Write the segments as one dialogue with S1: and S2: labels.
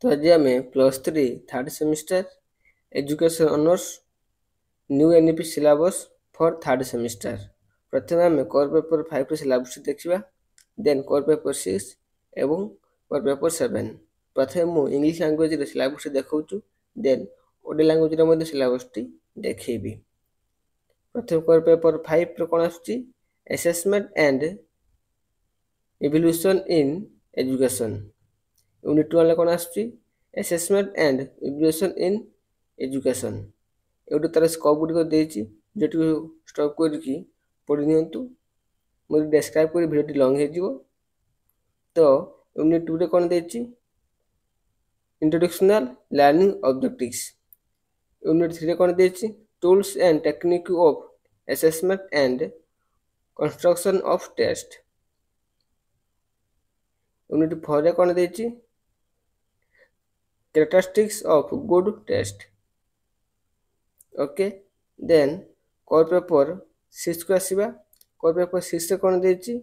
S1: तो आज आम +3 third semester education honours new NEP syllabus for third semester. प्रथम आम कोर पेपर 5 सिलेबस देखा, देन कोर पेपर 6 एवं कोर पेपर 7। प्रथम मु इंग्लिश लैंग्वेज सिलेबस देखा, देन ओडिया लैंग्वेज सिलेबस देखी। प्रथम कोर पेपर 5 कौन आसुची assessment and evaluation in education. Unit 1 कौन आसुची assessment and evaluation in education. एवं तार स्कोप गुड़िक देती जो स्टॉप करके पढ़ी नियंतु। मुझे डेस्क्राइब कर वीडियो लंग हो। तो यूनिट 2 कौन देती इंट्रोडक्शनल लर्निंग ऑब्जेक्टिव्स। यूनिट 3 कौन देती tools and technique of assessment and construction of test. Unit 4 कौन देती characteristics of good test. Okay, then core paper 6 को आसवा। कोर पेपर 6 रे कौन देती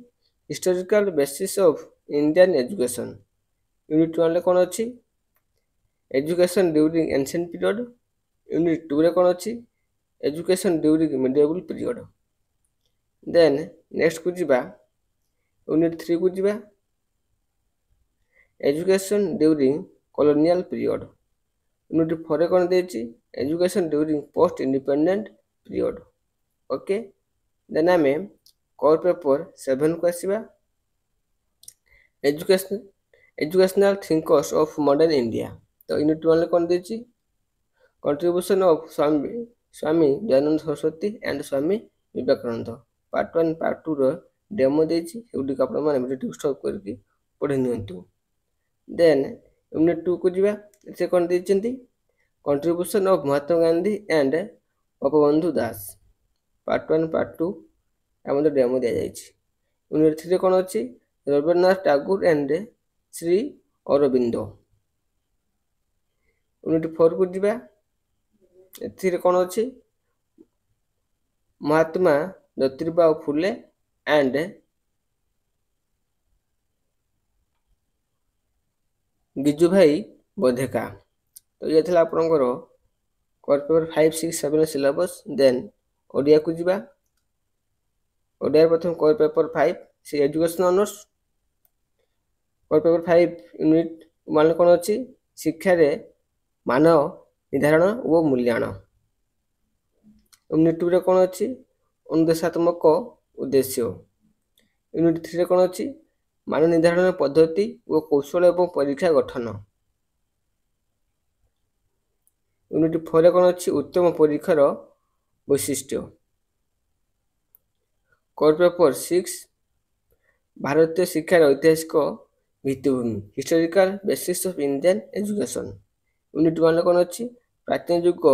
S1: historical basis of Indian education. Unit 1 कौन अच्छी education during ancient period. Unit 2 रे कौन अच्छी education during medieval period. Then next को जीवा यूनिट 3 को जीवा education during colonial period. Unit 4 कौन देती education during post independent period. Okay, then आम कोर पेपर 7 को आसवा educational thinkers of modern India. तो यूनिट 1 कौन देती contribution of Swami Dayanand Saraswati and Swami Vivekananda. Part 1 part 2 demo देती वीडियो स्टॉप करके पढ़ी नियंतु। देन यूनिट 2 को जीवा से कौन देती contribution of Mahatma Gandhi and Gopabandhu Das. Part 1 part 2 demo दि जाए। यूनिट 3 कौन अच्छी रवींद्रनाथ टैगोर एंड श्री अरविंद। यूनिट 4 को जीवा ए कौन अच्छी महात्मा ज्योतिबा फुले एंड गिजु भाई बधेका। तो ये थी आपंकर core paper 5, 6, 7 syllabus. Then Odia को जीवा। ओडिया प्रथम कोर पेपर 5 से education honours. Core paper 5 unit 1 कौन अच्छी शिक्षा रे मानव निर्धारण व मूल्यांकन। यूनिट 2 रे कौन अच्छी अनुदेशात्मक उद्देश्य। यूनिट 3 रे कौन अच्छी मान निर्धारण पद्धति व कौशल एवं परीक्षा गठन। यूनिट 4 रे कौन अच्छी उत्तम परीक्षार वैशिष्ट्य। कोर पेपर 6 भारतीय शिक्षार ऐतिहासिक भित्तिभूमि historical basis of Indian education. Unit 1 कौन अच्छी प्राचीन युग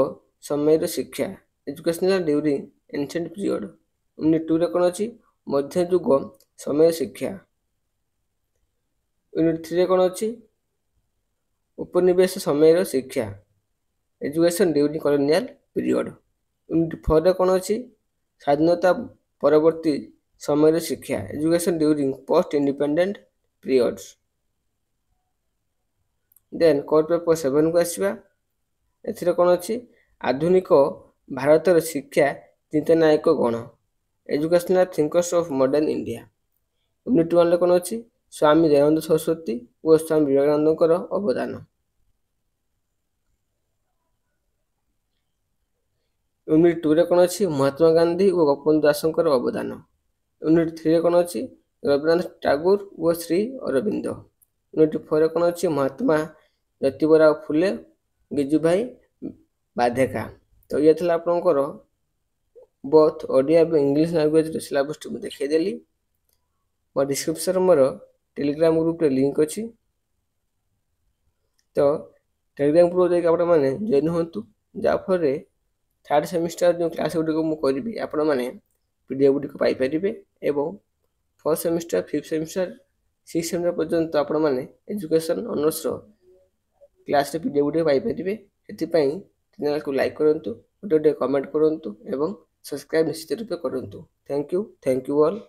S1: समय शिक्षा educational during ancient period. Unit 2 रे कौन अच्छी मध्य युग समय शिक्षा। यूनिट 3 रे कौन अच्छी उपनिवेश समय शिक्षा education during colonial period. Unit 4 रे कौन अच्छी स्वाधीनता परवर्ती समय शिक्षा education during post independent periods. Then core paper 7 को आसवा ए कौन अच्छी आधुनिक भारतर शिक्षा चिंतनायक गण educational thinkers of modern India. Unit 1 कौन अच्छी स्वामी दयानंद सरस्वती व स्वामी विवेकानंद अवदान। यूनिट 2 रे कौन अच्छी महात्मा गांधी व गोपबंधु दास अवदान। यूनिट 3 रे कौन अच्छी रवींद्रनाथ टैगोर व श्री अरविंद। यूनिट 4 रे कौन अच्छी महात्मा ज्योतिबा फुले गिजु भाई बाधेका। तो ये थी आपंकर बोथ ओडिया और इंग्लिश लैंग्वेज सिलेबस देखीदेली। मो डिस्क्रिप्शन मोर टेलीग्राम ग्रुप रे लिंक अच्छी। तो टेलीग्राम ग्रुप जाकि आपण मैंने जॉइन हूँ जहाँफल थर्ड सेमिस्टर जो क्लास गुड़िक मुझे आपण मैंने पीडीएफ गुड़िक पाइपर एवं 4th semester 5th semester 6th semester पर्यंत आपण मैंने एजुकेशन ऑनर्स क्लास पीडीएफ गुड़िक पाइपर। से चैनल को लाइक करूँ, गोटे कमेंट करूँ एवं सब्सक्राइब निश्चित रूप करूँ। Thank you all.